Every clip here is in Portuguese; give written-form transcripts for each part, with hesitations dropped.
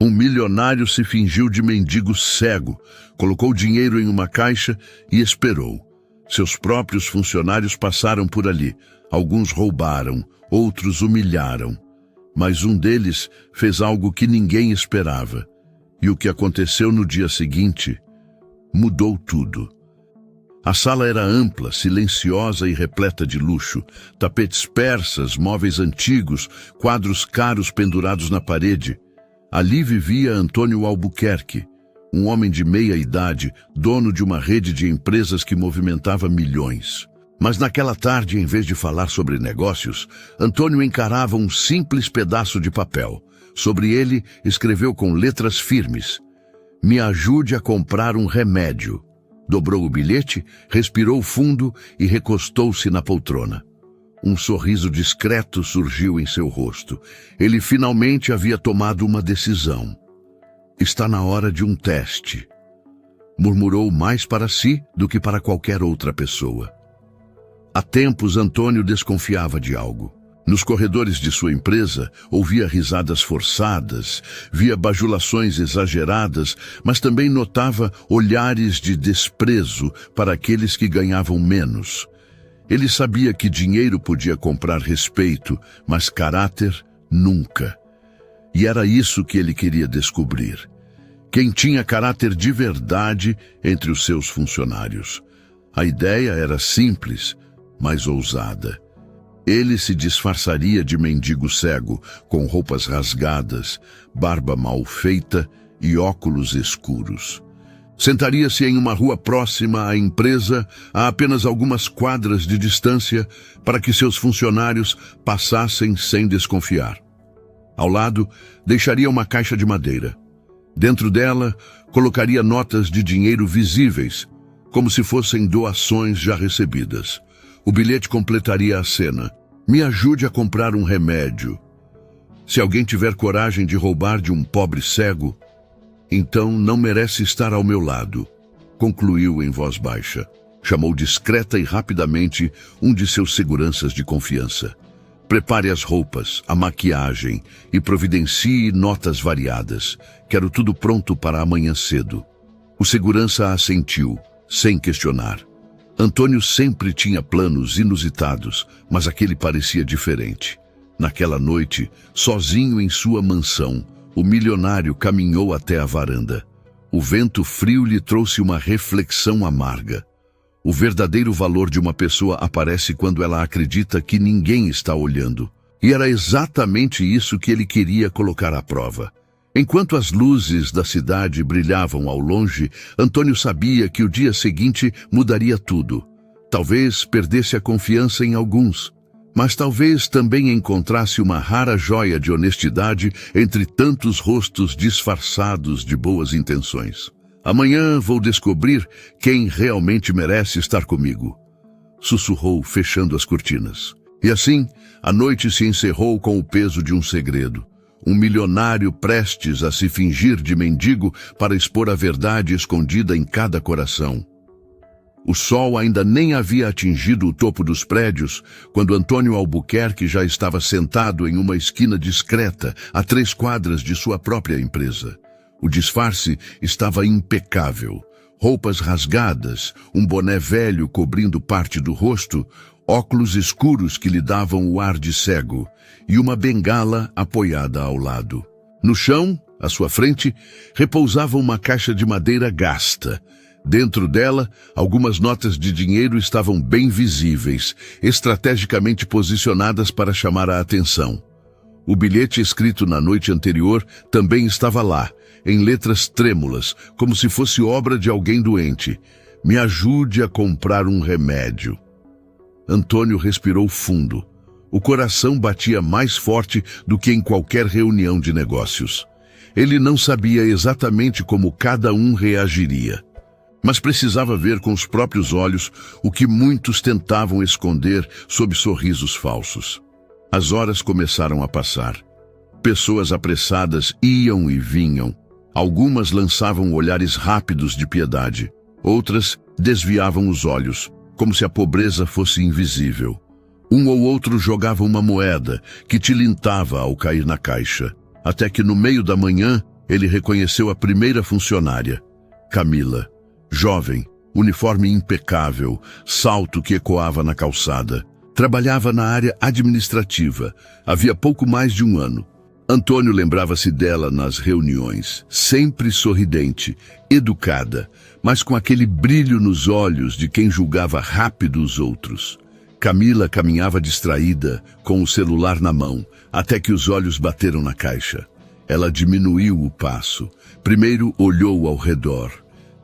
Um milionário se fingiu de mendigo cego, colocou dinheiro em uma caixa e esperou. Seus próprios funcionários passaram por ali. Alguns roubaram, outros humilharam. Mas um deles fez algo que ninguém esperava. E o que aconteceu no dia seguinte mudou tudo. A sala era ampla, silenciosa e repleta de luxo. Tapetes persas, móveis antigos, quadros caros pendurados na parede. Ali vivia Antônio Albuquerque, um homem de meia idade, dono de uma rede de empresas que movimentava milhões. Mas naquela tarde, em vez de falar sobre negócios, Antônio encarava um simples pedaço de papel. Sobre ele, escreveu com letras firmes: "Me ajude a comprar um remédio." Dobrou o bilhete, respirou fundo e recostou-se na poltrona. Um sorriso discreto surgiu em seu rosto. Ele finalmente havia tomado uma decisão. "Está na hora de um teste", murmurou mais para si do que para qualquer outra pessoa. Há tempos, Antônio desconfiava de algo. Nos corredores de sua empresa, ouvia risadas forçadas, via bajulações exageradas, mas também notava olhares de desprezo para aqueles que ganhavam menos. Ele sabia que dinheiro podia comprar respeito, mas caráter nunca. E era isso que ele queria descobrir. Quem tinha caráter de verdade entre os seus funcionários. A ideia era simples, mas ousada. Ele se disfarçaria de mendigo cego, com roupas rasgadas, barba mal feita e óculos escuros. Sentaria-se em uma rua próxima à empresa, a apenas algumas quadras de distância, para que seus funcionários passassem sem desconfiar. Ao lado, deixaria uma caixa de madeira. Dentro dela, colocaria notas de dinheiro visíveis, como se fossem doações já recebidas. O bilhete completaria a cena. "Me ajude a comprar um remédio. Se alguém tiver coragem de roubar de um pobre cego, então não merece estar ao meu lado", concluiu em voz baixa. Chamou discreta e rapidamente um de seus seguranças de confiança. "Prepare as roupas, a maquiagem e providencie notas variadas. Quero tudo pronto para amanhã cedo." O segurança assentiu, sem questionar. Antônio sempre tinha planos inusitados, mas aquele parecia diferente. Naquela noite, sozinho em sua mansão, o milionário caminhou até a varanda. O vento frio lhe trouxe uma reflexão amarga. O verdadeiro valor de uma pessoa aparece quando ela acredita que ninguém está olhando. E era exatamente isso que ele queria colocar à prova. Enquanto as luzes da cidade brilhavam ao longe, Antônio sabia que o dia seguinte mudaria tudo. Talvez perdesse a confiança em alguns, mas talvez também encontrasse uma rara joia de honestidade entre tantos rostos disfarçados de boas intenções. "Amanhã vou descobrir quem realmente merece estar comigo", sussurrou, fechando as cortinas. E assim, a noite se encerrou com o peso de um segredo. Um milionário prestes a se fingir de mendigo para expor a verdade escondida em cada coração. O sol ainda nem havia atingido o topo dos prédios, quando Antônio Albuquerque já estava sentado em uma esquina discreta, a 3 quadras de sua própria empresa. O disfarce estava impecável. Roupas rasgadas, um boné velho cobrindo parte do rosto, óculos escuros que lhe davam o ar de cego e uma bengala apoiada ao lado. No chão, à sua frente, repousava uma caixa de madeira gasta. Dentro dela, algumas notas de dinheiro estavam bem visíveis, estrategicamente posicionadas para chamar a atenção. O bilhete escrito na noite anterior também estava lá, em letras trêmulas, como se fosse obra de alguém doente. "Me ajude a comprar um remédio." Antônio respirou fundo. O coração batia mais forte do que em qualquer reunião de negócios. Ele não sabia exatamente como cada um reagiria, mas precisava ver com os próprios olhos o que muitos tentavam esconder sob sorrisos falsos. As horas começaram a passar. Pessoas apressadas iam e vinham. Algumas lançavam olhares rápidos de piedade. Outras desviavam os olhos, como se a pobreza fosse invisível. Um ou outro jogava uma moeda que tilintava ao cair na caixa, até que no meio da manhã Ele reconheceu a primeira funcionária, Camila, jovem, uniforme impecável, salto que ecoava na calçada. Trabalhava na área administrativa, havia pouco mais de um ano. Antônio lembrava-se dela nas reuniões, sempre sorridente, educada, mas com aquele brilho nos olhos de quem julgava rápido os outros. Camila caminhava distraída, com o celular na mão, até que os olhos bateram na caixa. Ela diminuiu o passo. Primeiro olhou ao redor.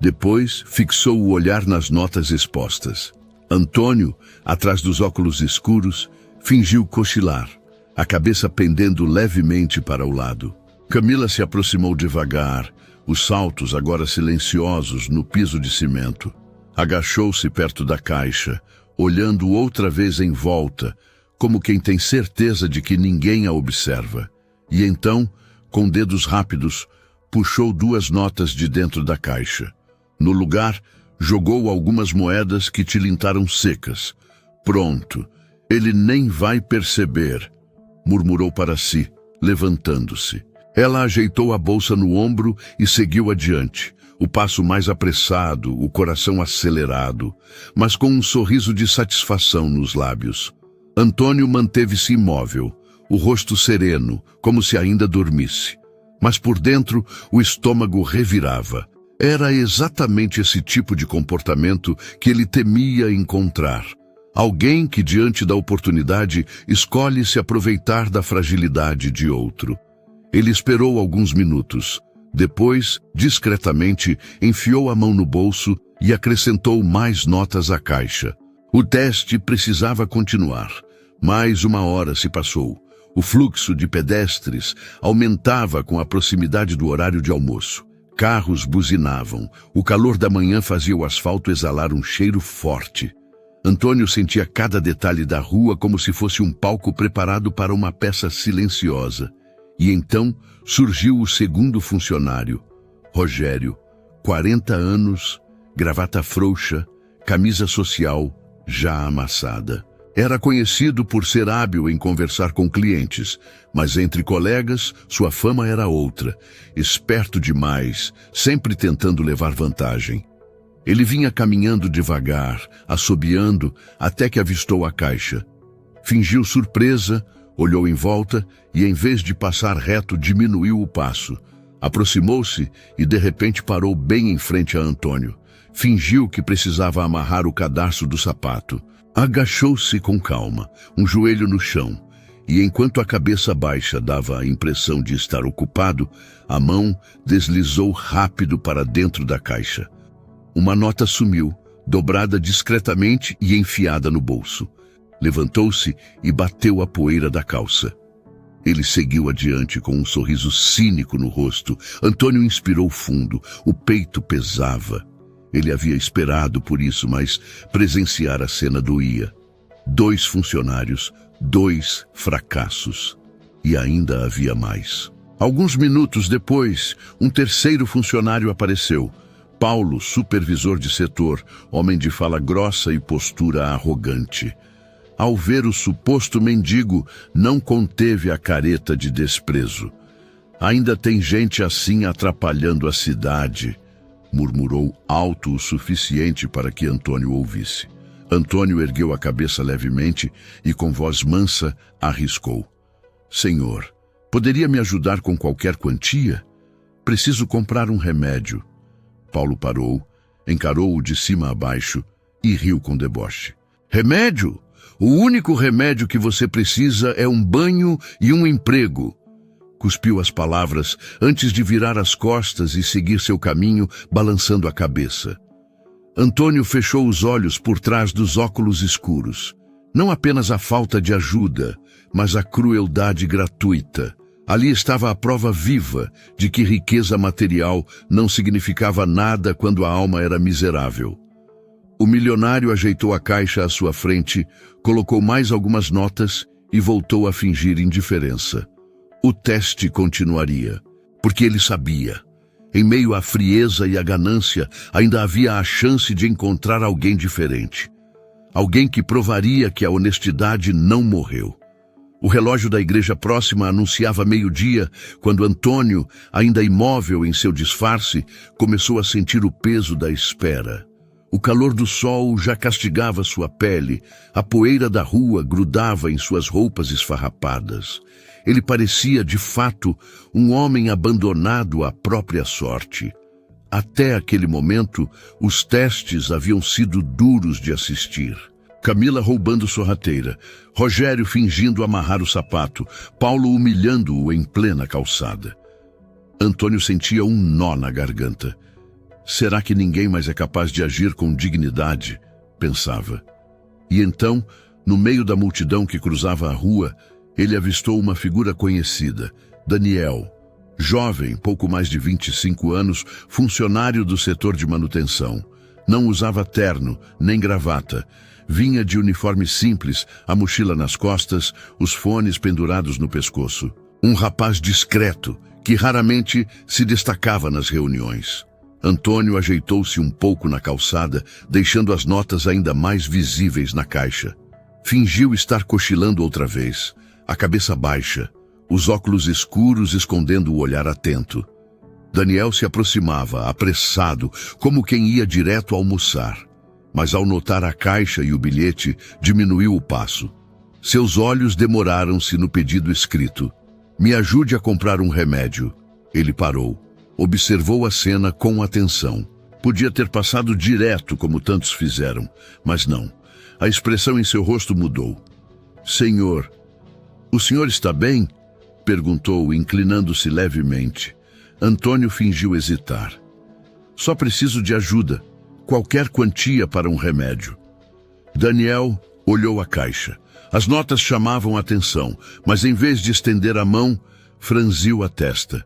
Depois fixou o olhar nas notas expostas. Antônio, atrás dos óculos escuros, fingiu cochilar, a cabeça pendendo levemente para o lado. Camila se aproximou devagar, os saltos agora silenciosos no piso de cimento. Agachou-se perto da caixa, olhando outra vez em volta, como quem tem certeza de que ninguém a observa. E então, com dedos rápidos, puxou 2 notas de dentro da caixa. No lugar, jogou algumas moedas que tilintaram secas. Pronto, ele nem vai perceber, murmurou para si, levantando-se. Ela ajeitou a bolsa no ombro e seguiu adiante, o passo mais apressado, o coração acelerado, mas com um sorriso de satisfação nos lábios. Antônio manteve-se imóvel, o rosto sereno, como se ainda dormisse. Mas por dentro, o estômago revirava. Era exatamente esse tipo de comportamento que ele temia encontrar. Alguém que, diante da oportunidade, escolhe se aproveitar da fragilidade de outro. Ele esperou alguns minutos. Depois, discretamente, enfiou a mão no bolso e acrescentou mais notas à caixa. O teste precisava continuar. Mais 1 hora se passou. O fluxo de pedestres aumentava com a proximidade do horário de almoço. Carros buzinavam. O calor da manhã fazia o asfalto exalar um cheiro forte. Antônio sentia cada detalhe da rua como se fosse um palco preparado para uma peça silenciosa. E então surgiu o segundo funcionário, Rogério, 40 anos, gravata frouxa, camisa social já amassada. Era conhecido por ser hábil em conversar com clientes, mas entre colegas sua fama era outra, esperto demais, sempre tentando levar vantagem. Ele vinha caminhando devagar, assobiando, até que avistou a caixa. Fingiu surpresa, olhou em volta e, em vez de passar reto, diminuiu o passo. Aproximou-se e, de repente, parou bem em frente a Antônio. Fingiu que precisava amarrar o cadarço do sapato. Agachou-se com calma, um joelho no chão, e enquanto a cabeça baixa dava a impressão de estar ocupado, a mão deslizou rápido para dentro da caixa. Uma nota sumiu, dobrada discretamente e enfiada no bolso. Levantou-se e bateu a poeira da calça. Ele seguiu adiante com um sorriso cínico no rosto. Antônio inspirou fundo, o peito pesava. Ele havia esperado por isso, mas presenciar a cena doía. 2 funcionários, 2 fracassos. E ainda havia mais. Alguns minutos depois, um terceiro funcionário apareceu. Paulo, supervisor de setor, homem de fala grossa e postura arrogante. Ao ver o suposto mendigo, não conteve a careta de desprezo. Ainda tem gente assim atrapalhando a cidade, murmurou alto o suficiente para que Antônio ouvisse. Antônio ergueu a cabeça levemente e, com voz mansa, arriscou. Senhor, poderia me ajudar com qualquer quantia? Preciso comprar um remédio. Paulo parou, encarou-o de cima a baixo e riu com deboche. Remédio? O único remédio que você precisa é um banho e um emprego. Cuspiu as palavras antes de virar as costas e seguir seu caminho, balançando a cabeça. Antônio fechou os olhos por trás dos óculos escuros. Não apenas a falta de ajuda, mas a crueldade gratuita. Ali estava a prova viva de que riqueza material não significava nada quando a alma era miserável. O milionário ajeitou a caixa à sua frente, colocou mais algumas notas e voltou a fingir indiferença. O teste continuaria, porque ele sabia. Em meio à frieza e à ganância, ainda havia a chance de encontrar alguém diferente. Alguém que provaria que a honestidade não morreu. O relógio da igreja próxima anunciava meio-dia, quando Antônio, ainda imóvel em seu disfarce, começou a sentir o peso da espera. O calor do sol já castigava sua pele, a poeira da rua grudava em suas roupas esfarrapadas. Ele parecia, de fato, um homem abandonado à própria sorte. Até aquele momento, os testes haviam sido duros de assistir. Camila roubando sorrateira, Rogério fingindo amarrar o sapato, Paulo humilhando-o em plena calçada. Antônio sentia um nó na garganta. Será que ninguém mais é capaz de agir com dignidade? Pensava. E então, no meio da multidão que cruzava a rua, ele avistou uma figura conhecida, Daniel, jovem, pouco mais de 25 anos, funcionário do setor de manutenção. Não usava terno, nem gravata. Vinha de uniforme simples, a mochila nas costas, os fones pendurados no pescoço. Um rapaz discreto, que raramente se destacava nas reuniões. Antônio ajeitou-se um pouco na calçada, deixando as notas ainda mais visíveis na caixa. Fingiu estar cochilando outra vez, a cabeça baixa, os óculos escuros escondendo o olhar atento. Daniel se aproximava, apressado, como quem ia direto almoçar. Mas ao notar a caixa e o bilhete, diminuiu o passo. Seus olhos demoraram-se no pedido escrito. Me ajude a comprar um remédio. Ele parou. Observou a cena com atenção. Podia ter passado direto, como tantos fizeram, mas não. A expressão em seu rosto mudou. Senhor, o senhor está bem? Perguntou, inclinando-se levemente. Antônio fingiu hesitar. Só preciso de ajuda. Qualquer quantia para um remédio. Daniel olhou a caixa. As notas chamavam a atenção, mas em vez de estender a mão, franziu a testa.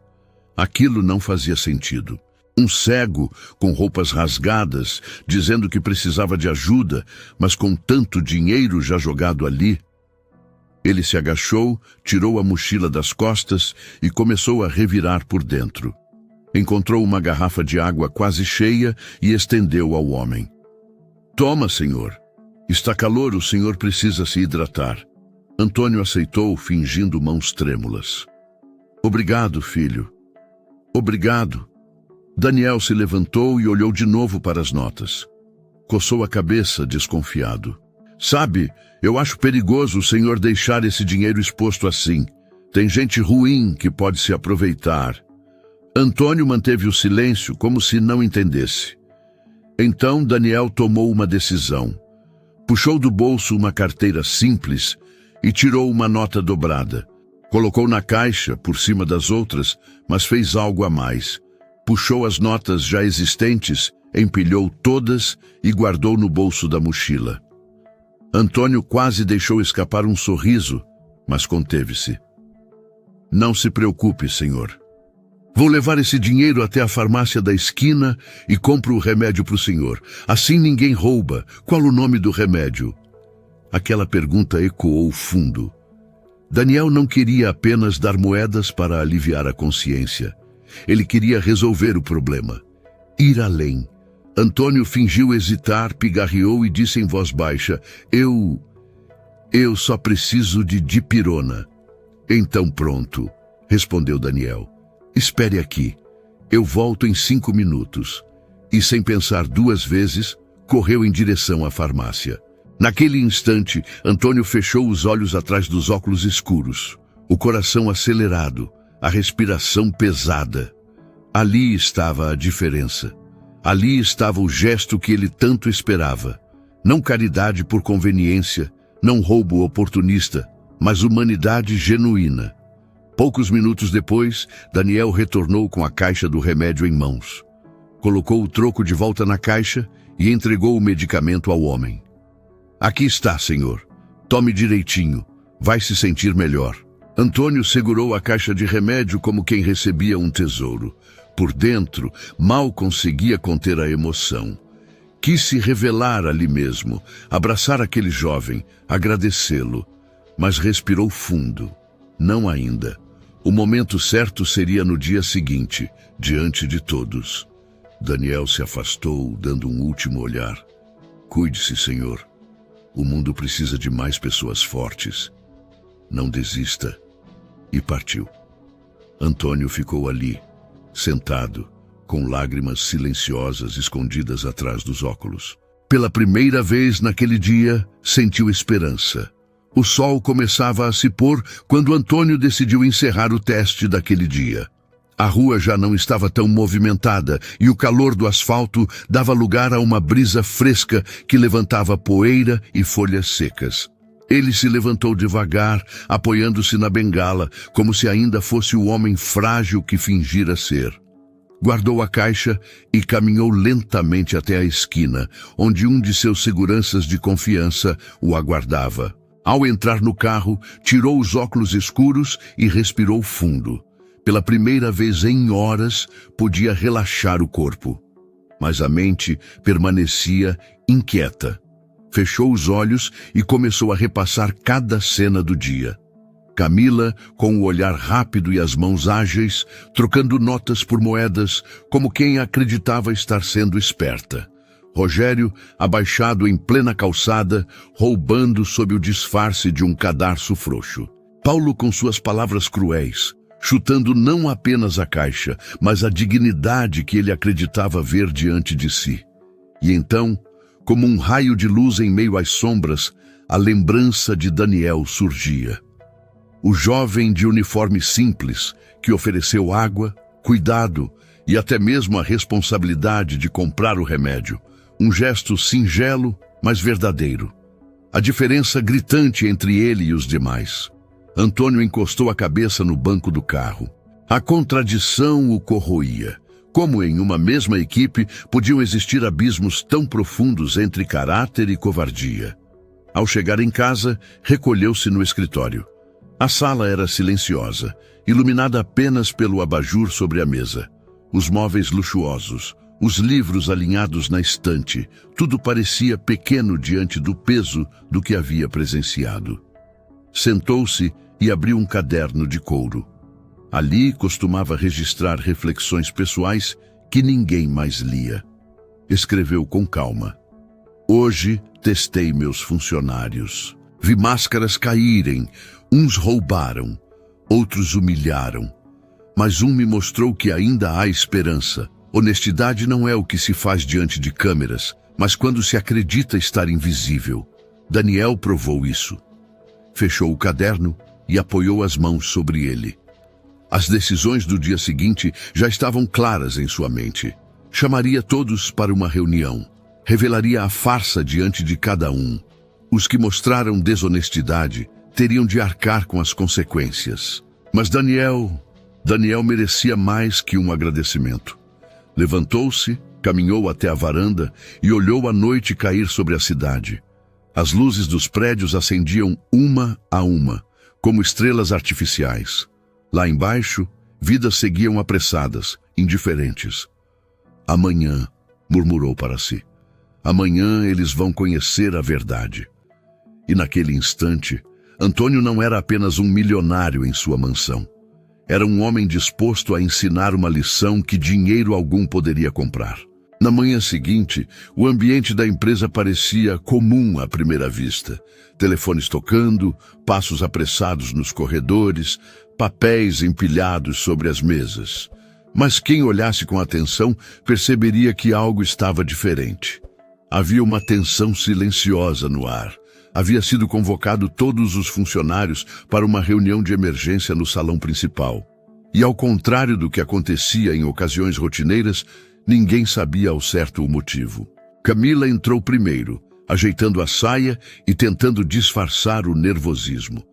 Aquilo não fazia sentido. Um cego, com roupas rasgadas, dizendo que precisava de ajuda, mas com tanto dinheiro já jogado ali. Ele se agachou, tirou a mochila das costas e começou a revirar por dentro. Encontrou uma garrafa de água quase cheia e estendeu ao homem. Toma, senhor. Está calor, o senhor precisa se hidratar. Antônio aceitou, fingindo mãos trêmulas. Obrigado, filho. Obrigado. Daniel se levantou e olhou de novo para as notas. Coçou a cabeça, desconfiado. Sabe, eu acho perigoso o senhor deixar esse dinheiro exposto assim. Tem gente ruim que pode se aproveitar. Antônio manteve o silêncio, como se não entendesse. Então Daniel tomou uma decisão. Puxou do bolso uma carteira simples e tirou uma nota dobrada. Colocou na caixa, por cima das outras, mas fez algo a mais. Puxou as notas já existentes, empilhou todas e guardou no bolso da mochila. Antônio quase deixou escapar um sorriso, mas conteve-se. Não se preocupe, senhor. Vou levar esse dinheiro até a farmácia da esquina e compro o remédio para o senhor. Assim ninguém rouba. Qual o nome do remédio? Aquela pergunta ecoou fundo. Daniel não queria apenas dar moedas para aliviar a consciência. Ele queria resolver o problema. Ir além. Antônio fingiu hesitar, pigarreou e disse em voz baixa, Eu só preciso de dipirona. Então pronto, respondeu Daniel. Espere aqui. Eu volto em 5 minutos. E sem pensar 2 vezes, correu em direção à farmácia. Naquele instante, Antônio fechou os olhos atrás dos óculos escuros. O coração acelerado, a respiração pesada. Ali estava a diferença. Ali estava o gesto que ele tanto esperava. Não caridade por conveniência, não roubo oportunista, mas humanidade genuína. Poucos minutos depois, Daniel retornou com a caixa do remédio em mãos. Colocou o troco de volta na caixa e entregou o medicamento ao homem. Aqui está, senhor. Tome direitinho. Vai se sentir melhor. Antônio segurou a caixa de remédio como quem recebia um tesouro. Por dentro, mal conseguia conter a emoção. Quis se revelar ali mesmo, abraçar aquele jovem, agradecê-lo. Mas respirou fundo. Não ainda. O momento certo seria no dia seguinte, diante de todos. Daniel se afastou, dando um último olhar. Cuide-se, senhor. O mundo precisa de mais pessoas fortes. não desista. E partiu. Antônio ficou ali, sentado, com lágrimas silenciosas escondidas atrás dos óculos. Pela primeira vez naquele dia, sentiu esperança. O sol começava a se pôr quando Antônio decidiu encerrar o teste daquele dia. A rua já não estava tão movimentada e o calor do asfalto dava lugar a uma brisa fresca que levantava poeira e folhas secas. Ele se levantou devagar, apoiando-se na bengala, como se ainda fosse o homem frágil que fingira ser. Guardou a caixa e caminhou lentamente até a esquina, onde um de seus seguranças de confiança o aguardava. Ao entrar no carro, tirou os óculos escuros e respirou fundo. Pela primeira vez em horas, podia relaxar o corpo. Mas a mente permanecia inquieta. Fechou os olhos e começou a repassar cada cena do dia. Camila, com o olhar rápido e as mãos ágeis, trocando notas por moedas, como quem acreditava estar sendo esperta. Rogério, abaixado em plena calçada, roubando sob o disfarce de um cadarço frouxo. Paulo, com suas palavras cruéis, chutando não apenas a caixa, mas a dignidade que ele acreditava ver diante de si. E então, como um raio de luz em meio às sombras, a lembrança de Daniel surgia. O jovem de uniforme simples, que ofereceu água, cuidado e até mesmo a responsabilidade de comprar o remédio. Um gesto singelo, mas verdadeiro. A diferença gritante entre ele e os demais. Antônio encostou a cabeça no banco do carro. A contradição o corroía. Como em uma mesma equipe podiam existir abismos tão profundos entre caráter e covardia? Ao chegar em casa, recolheu-se no escritório. A sala era silenciosa, iluminada apenas pelo abajur sobre a mesa. Os móveis luxuosos, os livros alinhados na estante, tudo parecia pequeno diante do peso do que havia presenciado. Sentou-se e abriu um caderno de couro. Ali costumava registrar reflexões pessoais que ninguém mais lia. Escreveu com calma. Hoje testei meus funcionários. Vi máscaras caírem, uns roubaram, outros humilharam. Mas um me mostrou que ainda há esperança. Honestidade não é o que se faz diante de câmeras, mas quando se acredita estar invisível. Daniel provou isso. Fechou o caderno e apoiou as mãos sobre ele. As decisões do dia seguinte já estavam claras em sua mente. Chamaria todos para uma reunião. Revelaria a farsa diante de cada um. Os que mostraram desonestidade teriam de arcar com as consequências. Mas Daniel merecia mais que um agradecimento. Levantou-se, caminhou até a varanda e olhou a noite cair sobre a cidade. As luzes dos prédios acendiam uma a uma, como estrelas artificiais. Lá embaixo, vidas seguiam apressadas, indiferentes. Amanhã, murmurou para si. Amanhã eles vão conhecer a verdade. E naquele instante, Antônio não era apenas um milionário em sua mansão. Era um homem disposto a ensinar uma lição que dinheiro algum poderia comprar. Na manhã seguinte, o ambiente da empresa parecia comum à primeira vista. Telefones tocando, passos apressados nos corredores, papéis empilhados sobre as mesas. Mas quem olhasse com atenção perceberia que algo estava diferente. Havia uma tensão silenciosa no ar. Havia sido convocado todos os funcionários para uma reunião de emergência no salão principal. E ao contrário do que acontecia em ocasiões rotineiras, ninguém sabia ao certo o motivo. Camila entrou primeiro, ajeitando a saia e tentando disfarçar o nervosismo.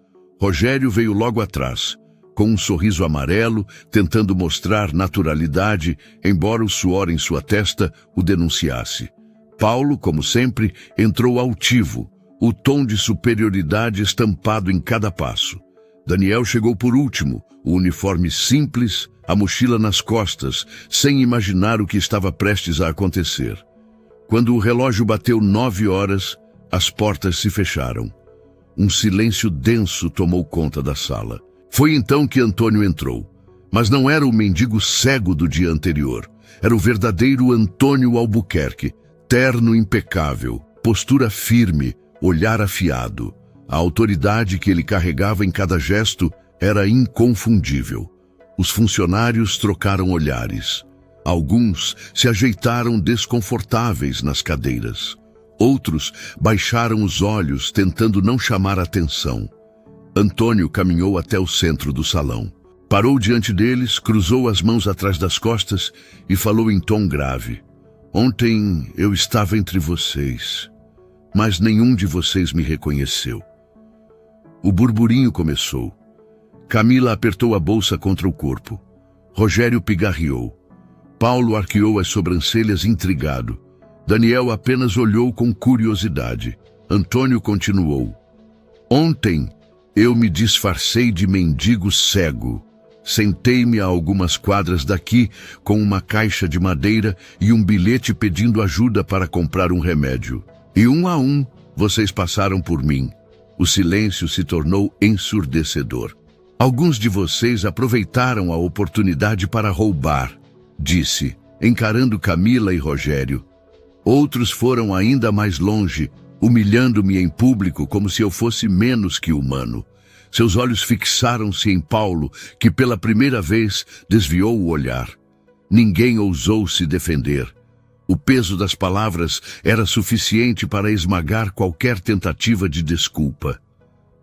Rogério veio logo atrás, com um sorriso amarelo, tentando mostrar naturalidade, embora o suor em sua testa o denunciasse. Paulo, como sempre, entrou altivo, o tom de superioridade estampado em cada passo. Daniel chegou por último, o uniforme simples, a mochila nas costas, sem imaginar o que estava prestes a acontecer. Quando o relógio bateu 9 horas, as portas se fecharam. Um silêncio denso tomou conta da sala. Foi então que Antônio entrou. Mas não era o mendigo cego do dia anterior. Era o verdadeiro Antônio Albuquerque, terno impecável, postura firme, olhar afiado. A autoridade que ele carregava em cada gesto era inconfundível. Os funcionários trocaram olhares. Alguns se ajeitaram desconfortáveis nas cadeiras. Outros baixaram os olhos, tentando não chamar atenção. Antônio caminhou até o centro do salão. Parou diante deles, cruzou as mãos atrás das costas e falou em tom grave. Ontem eu estava entre vocês, mas nenhum de vocês me reconheceu. O burburinho começou. Camila apertou a bolsa contra o corpo. Rogério pigarreou. Paulo arqueou as sobrancelhas intrigado. Daniel apenas olhou com curiosidade. Antônio continuou. Ontem eu me disfarcei de mendigo cego. Sentei-me a algumas quadras daqui com uma caixa de madeira e um bilhete pedindo ajuda para comprar um remédio. E um a um, vocês passaram por mim. O silêncio se tornou ensurdecedor. Alguns de vocês aproveitaram a oportunidade para roubar, disse, encarando Camila e Rogério. Outros foram ainda mais longe, humilhando-me em público como se eu fosse menos que humano. Seus olhos fixaram-se em Paulo, que pela primeira vez desviou o olhar. Ninguém ousou se defender. O peso das palavras era suficiente para esmagar qualquer tentativa de desculpa.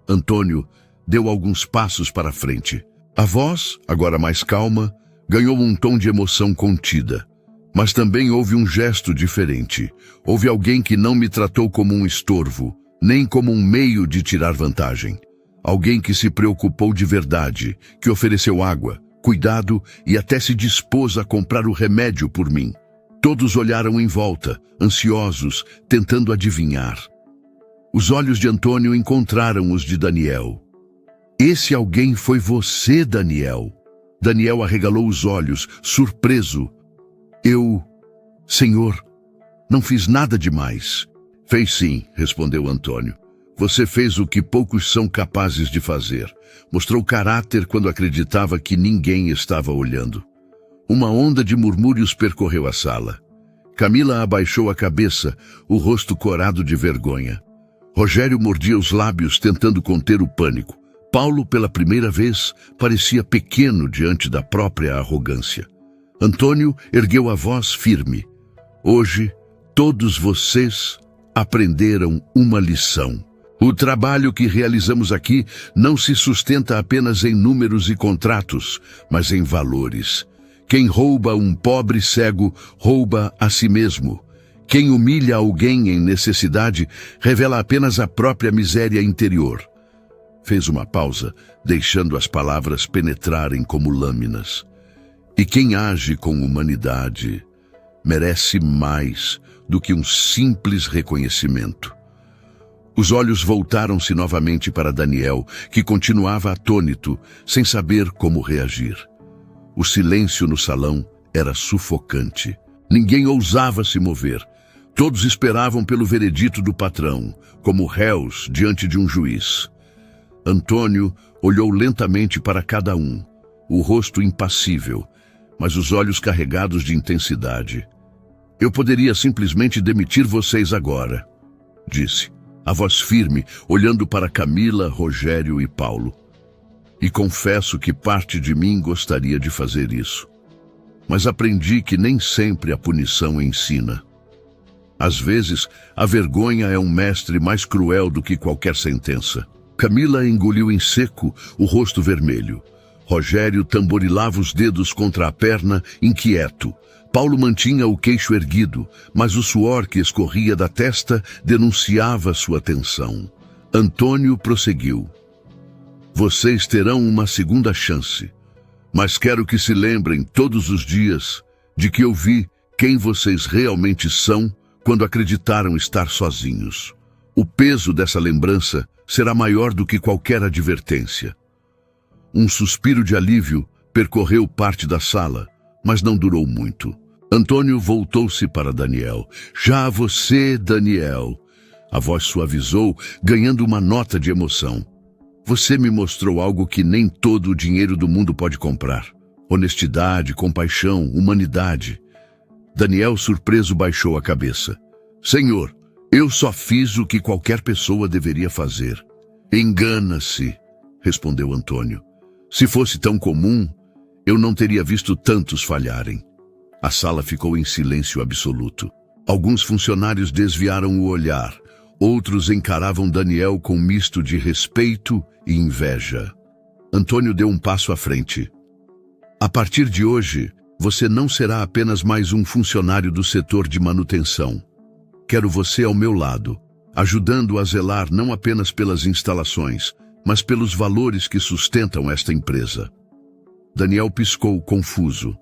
Antônio deu alguns passos para frente. A voz, agora mais calma, ganhou um tom de emoção contida. Mas também houve um gesto diferente. Houve alguém que não me tratou como um estorvo, nem como um meio de tirar vantagem. Alguém que se preocupou de verdade, que ofereceu água, cuidado e até se dispôs a comprar o remédio por mim. Todos olharam em volta, ansiosos, tentando adivinhar. Os olhos de Antônio encontraram os de Daniel. Esse alguém foi você, Daniel. Daniel arregalou os olhos, surpreso. Senhor, não fiz nada demais. Fez sim, respondeu Antônio. Você fez o que poucos são capazes de fazer. Mostrou caráter quando acreditava que ninguém estava olhando. Uma onda de murmúrios percorreu a sala. Camila abaixou a cabeça, o rosto corado de vergonha. Rogério mordia os lábios, tentando conter o pânico. Paulo, pela primeira vez, parecia pequeno diante da própria arrogância. Antônio ergueu a voz firme. Hoje, todos vocês aprenderam uma lição. O trabalho que realizamos aqui não se sustenta apenas em números e contratos, mas em valores. Quem rouba um pobre cego, rouba a si mesmo. Quem humilha alguém em necessidade, revela apenas a própria miséria interior. Fez uma pausa, deixando as palavras penetrarem como lâminas. E quem age com humanidade merece mais do que um simples reconhecimento. Os olhos voltaram-se novamente para Daniel, que continuava atônito, sem saber como reagir. O silêncio no salão era sufocante. Ninguém ousava se mover. Todos esperavam pelo veredito do patrão, como réus diante de um juiz. Antônio olhou lentamente para cada um, o rosto impassível, mas os olhos carregados de intensidade. Eu poderia simplesmente demitir vocês agora, disse, a voz firme, olhando para Camila, Rogério e Paulo. E confesso que parte de mim gostaria de fazer isso. Mas aprendi que nem sempre a punição ensina. Às vezes, a vergonha é um mestre mais cruel do que qualquer sentença. Camila engoliu em seco, o rosto vermelho. Rogério tamborilava os dedos contra a perna, inquieto. Paulo mantinha o queixo erguido, mas o suor que escorria da testa denunciava sua tensão. Antônio prosseguiu. Vocês terão uma segunda chance, mas quero que se lembrem todos os dias de que eu vi quem vocês realmente são quando acreditaram estar sozinhos. O peso dessa lembrança será maior do que qualquer advertência. Um suspiro de alívio percorreu parte da sala, mas não durou muito. Antônio voltou-se para Daniel. Já você, Daniel. A voz suavizou, ganhando uma nota de emoção. Você me mostrou algo que nem todo o dinheiro do mundo pode comprar. Honestidade, compaixão, humanidade. Daniel, surpreso, baixou a cabeça. Senhor, eu só fiz o que qualquer pessoa deveria fazer. Engana-se, respondeu Antônio. Se fosse tão comum, eu não teria visto tantos falharem. A sala ficou em silêncio absoluto. Alguns funcionários desviaram o olhar, outros encaravam Daniel com um misto de respeito e inveja. Antônio deu um passo à frente. A partir de hoje, você não será apenas mais um funcionário do setor de manutenção. Quero você ao meu lado, ajudando a zelar não apenas pelas instalações, mas pelos valores que sustentam esta empresa. Daniel piscou, confuso.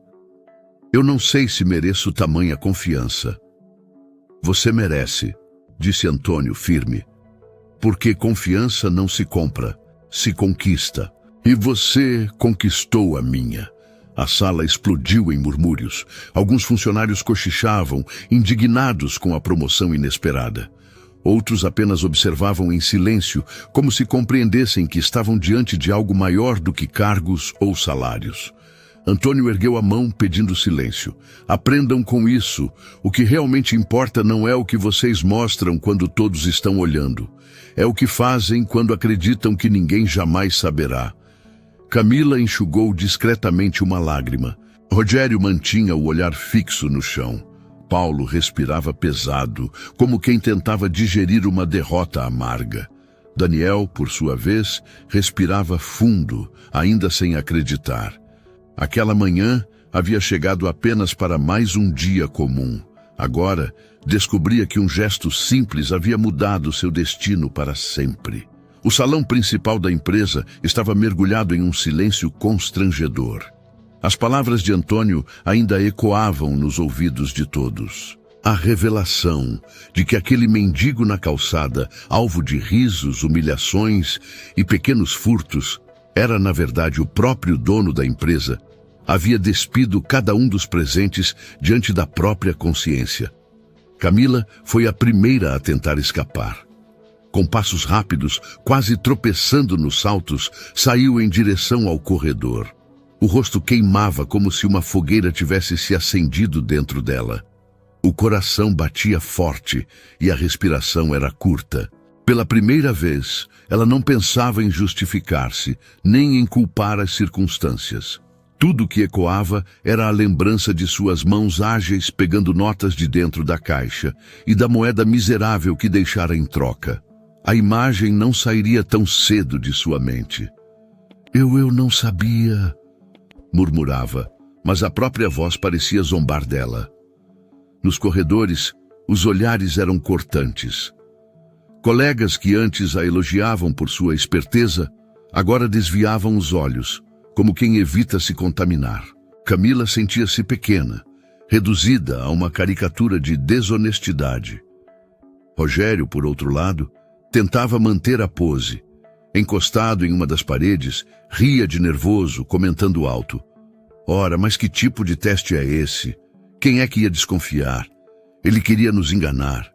Eu não sei se mereço tamanha confiança. Você merece, disse Antônio firme. Porque confiança não se compra, se conquista. E você conquistou a minha. A sala explodiu em murmúrios. Alguns funcionários cochichavam, indignados com a promoção inesperada. Outros apenas observavam em silêncio, como se compreendessem que estavam diante de algo maior do que cargos ou salários. Antônio ergueu a mão pedindo silêncio. Aprendam com isso. O que realmente importa não é o que vocês mostram quando todos estão olhando. É o que fazem quando acreditam que ninguém jamais saberá. Camila enxugou discretamente uma lágrima. Rogério mantinha o olhar fixo no chão. Paulo respirava pesado, como quem tentava digerir uma derrota amarga. Daniel, por sua vez, respirava fundo, ainda sem acreditar. Aquela manhã havia chegado apenas para mais um dia comum. Agora, descobria que um gesto simples havia mudado seu destino para sempre. O salão principal da empresa estava mergulhado em um silêncio constrangedor. As palavras de Antônio ainda ecoavam nos ouvidos de todos. A revelação de que aquele mendigo na calçada, alvo de risos, humilhações e pequenos furtos, era na verdade o próprio dono da empresa, havia despido cada um dos presentes diante da própria consciência. Camila foi a primeira a tentar escapar. Com passos rápidos, quase tropeçando nos saltos, saiu em direção ao corredor. O rosto queimava como se uma fogueira tivesse se acendido dentro dela. O coração batia forte e a respiração era curta. Pela primeira vez, ela não pensava em justificar-se, nem em culpar as circunstâncias. Tudo que ecoava era a lembrança de suas mãos ágeis pegando notas de dentro da caixa e da moeda miserável que deixara em troca. A imagem não sairia tão cedo de sua mente. Eu não sabia, murmurava, mas a própria voz parecia zombar dela. Nos corredores, os olhares eram cortantes. Colegas que antes a elogiavam por sua esperteza, agora desviavam os olhos, como quem evita se contaminar. Camila sentia-se pequena, reduzida a uma caricatura de desonestidade. Rogério, por outro lado, tentava manter a pose. Encostado em uma das paredes, ria de nervoso, comentando alto. Ora, mas que tipo de teste é esse? Quem é que ia desconfiar? Ele queria nos enganar.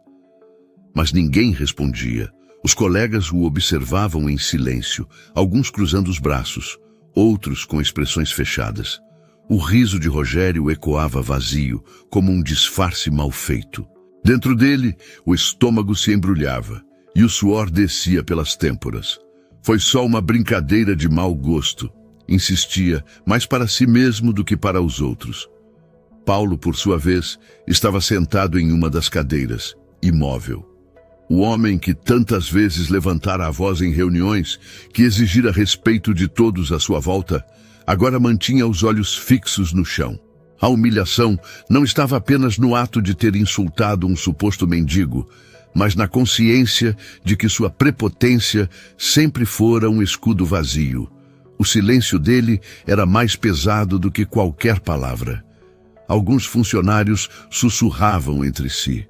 Mas ninguém respondia. Os colegas o observavam em silêncio, alguns cruzando os braços, outros com expressões fechadas. O riso de Rogério ecoava vazio, como um disfarce mal feito. Dentro dele, o estômago se embrulhava e o suor descia pelas têmporas. Foi só uma brincadeira de mau gosto. Insistia, mais para si mesmo do que para os outros. Paulo, por sua vez, estava sentado em uma das cadeiras, imóvel. O homem que tantas vezes levantara a voz em reuniões, que exigira respeito de todos à sua volta, agora mantinha os olhos fixos no chão. A humilhação não estava apenas no ato de ter insultado um suposto mendigo, mas na consciência de que sua prepotência sempre fora um escudo vazio. O silêncio dele era mais pesado do que qualquer palavra. Alguns funcionários sussurravam entre si.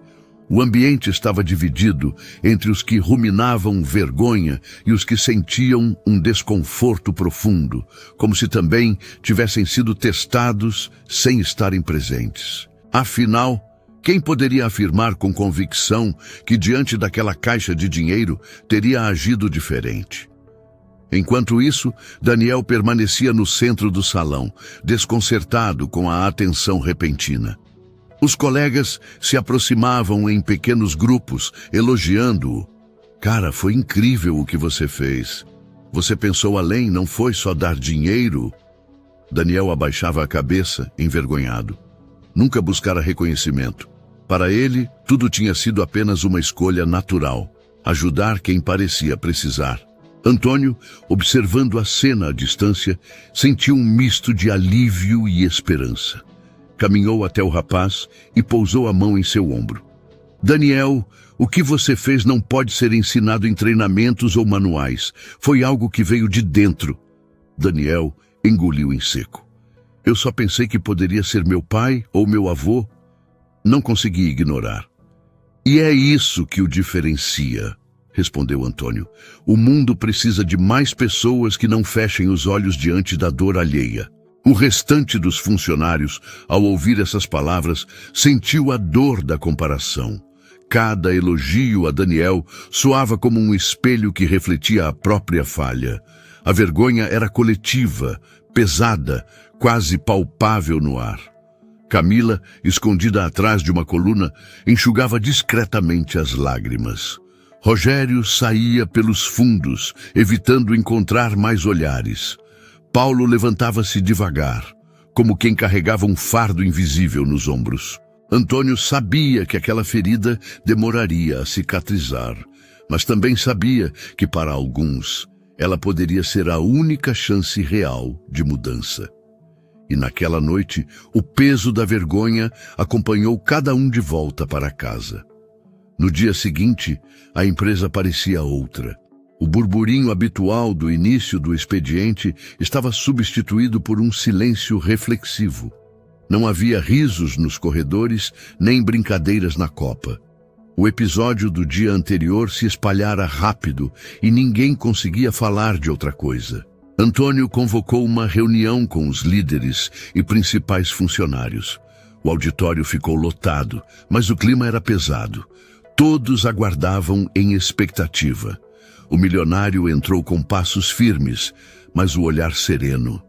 O ambiente estava dividido entre os que ruminavam vergonha e os que sentiam um desconforto profundo, como se também tivessem sido testados sem estarem presentes. Afinal, quem poderia afirmar com convicção que diante daquela caixa de dinheiro teria agido diferente? Enquanto isso, Daniel permanecia no centro do salão, desconcertado com a atenção repentina. Os colegas se aproximavam em pequenos grupos, elogiando-o. Cara, foi incrível o que você fez. Você pensou além, não foi só dar dinheiro? Daniel abaixava a cabeça, envergonhado. Nunca buscara reconhecimento. Para ele, tudo tinha sido apenas uma escolha natural. Ajudar quem parecia precisar. Antônio, observando a cena à distância, sentiu um misto de alívio e esperança. Caminhou até o rapaz e pousou a mão em seu ombro. Daniel, o que você fez não pode ser ensinado em treinamentos ou manuais. Foi algo que veio de dentro. Daniel engoliu em seco. Eu só pensei que poderia ser meu pai ou meu avô. Não consegui ignorar. E é isso que o diferencia, respondeu Antônio. O mundo precisa de mais pessoas que não fechem os olhos diante da dor alheia. O restante dos funcionários, ao ouvir essas palavras, sentiu a dor da comparação. Cada elogio a Daniel soava como um espelho que refletia a própria falha. A vergonha era coletiva, pesada, quase palpável no ar. Camila, escondida atrás de uma coluna, enxugava discretamente as lágrimas. Rogério saía pelos fundos, evitando encontrar mais olhares. Paulo levantava-se devagar, como quem carregava um fardo invisível nos ombros. Antônio sabia que aquela ferida demoraria a cicatrizar, mas também sabia que, para alguns, ela poderia ser a única chance real de mudança. E naquela noite, o peso da vergonha acompanhou cada um de volta para casa. No dia seguinte, a empresa parecia outra. O burburinho habitual do início do expediente estava substituído por um silêncio reflexivo. Não havia risos nos corredores, nem brincadeiras na copa. O episódio do dia anterior se espalhara rápido e ninguém conseguia falar de outra coisa. Antônio convocou uma reunião com os líderes e principais funcionários. O auditório ficou lotado, mas o clima era pesado. Todos aguardavam em expectativa. O milionário entrou com passos firmes, mas o olhar sereno.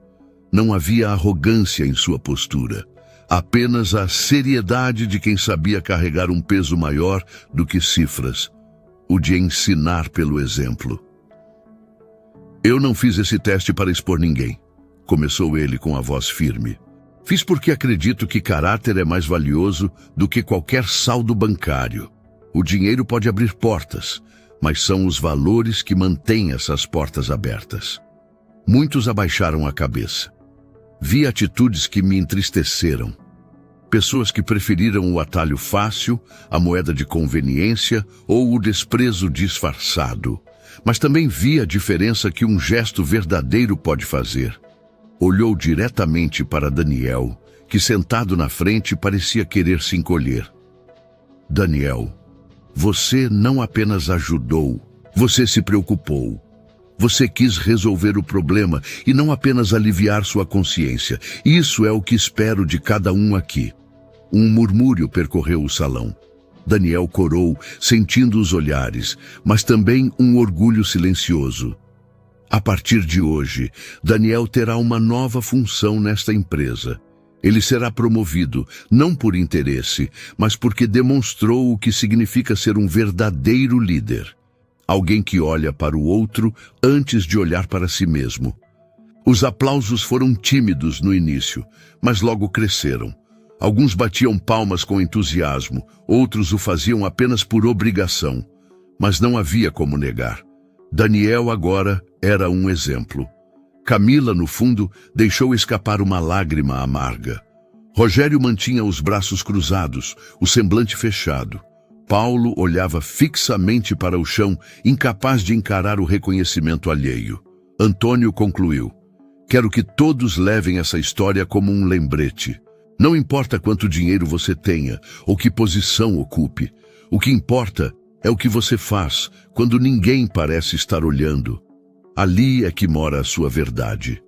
Não havia arrogância em sua postura, apenas a seriedade de quem sabia carregar um peso maior do que cifras, o de ensinar pelo exemplo. Eu não fiz esse teste para expor ninguém, começou ele com a voz firme. Fiz porque acredito que caráter é mais valioso do que qualquer saldo bancário. O dinheiro pode abrir portas, mas são os valores que mantêm essas portas abertas. Muitos abaixaram a cabeça. Vi atitudes que me entristeceram. Pessoas que preferiram o atalho fácil, a moeda de conveniência ou o desprezo disfarçado. Mas também vi a diferença que um gesto verdadeiro pode fazer. Olhou diretamente para Daniel, que sentado na frente parecia querer se encolher. Daniel, você não apenas ajudou, você se preocupou. Você quis resolver o problema e não apenas aliviar sua consciência. Isso é o que espero de cada um aqui. Um murmúrio percorreu o salão. Daniel corou, sentindo os olhares, mas também um orgulho silencioso. A partir de hoje, Daniel terá uma nova função nesta empresa. Ele será promovido, não por interesse, mas porque demonstrou o que significa ser um verdadeiro líder. Alguém que olha para o outro antes de olhar para si mesmo. Os aplausos foram tímidos no início, mas logo cresceram. Alguns batiam palmas com entusiasmo, outros o faziam apenas por obrigação. Mas não havia como negar. Daniel agora era um exemplo. Camila, no fundo, deixou escapar uma lágrima amarga. Rogério mantinha os braços cruzados, o semblante fechado. Paulo olhava fixamente para o chão, incapaz de encarar o reconhecimento alheio. Antônio concluiu: quero que todos levem essa história como um lembrete. Não importa quanto dinheiro você tenha, ou que posição ocupe. O que importa é o que você faz quando ninguém parece estar olhando. Ali é que mora a sua verdade.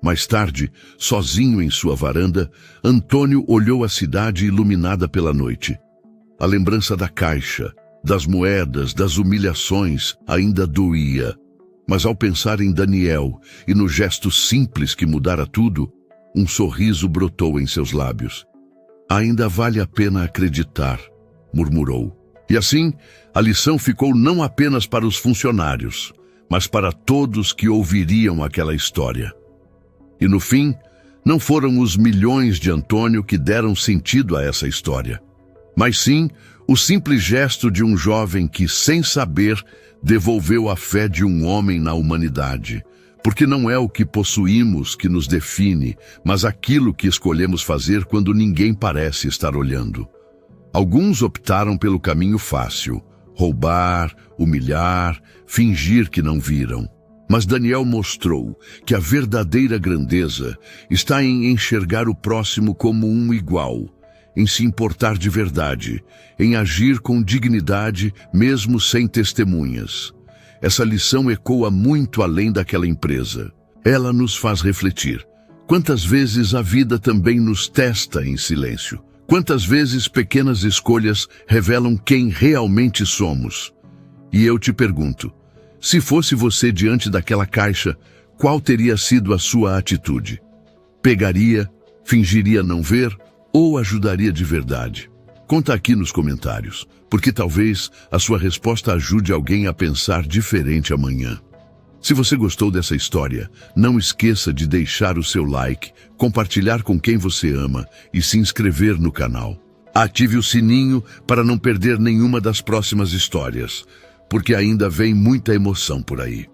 Mais tarde, sozinho em sua varanda, Antônio olhou a cidade iluminada pela noite. A lembrança da caixa, das moedas, das humilhações ainda doía. Mas ao pensar em Daniel e no gesto simples que mudara tudo, um sorriso brotou em seus lábios. Ainda vale a pena acreditar, murmurou. E assim, a lição ficou não apenas para os funcionários, mas para todos que ouviriam aquela história. E no fim, não foram os milhões de Antônio que deram sentido a essa história, mas sim o simples gesto de um jovem que, sem saber, devolveu a fé de um homem na humanidade. Porque não é o que possuímos que nos define, mas aquilo que escolhemos fazer quando ninguém parece estar olhando. Alguns optaram pelo caminho fácil: roubar, humilhar, fingir que não viram. Mas Daniel mostrou que a verdadeira grandeza está em enxergar o próximo como um igual, em se importar de verdade, em agir com dignidade mesmo sem testemunhas. Essa lição ecoa muito além daquela empresa. Ela nos faz refletir. Quantas vezes a vida também nos testa em silêncio? Quantas vezes pequenas escolhas revelam quem realmente somos? E eu te pergunto, se fosse você diante daquela caixa, qual teria sido a sua atitude? Pegaria, fingiria não ver ou ajudaria de verdade? Conta aqui nos comentários, porque talvez a sua resposta ajude alguém a pensar diferente amanhã. Se você gostou dessa história, não esqueça de deixar o seu like, compartilhar com quem você ama e se inscrever no canal. Ative o sininho para não perder nenhuma das próximas histórias, porque ainda vem muita emoção por aí.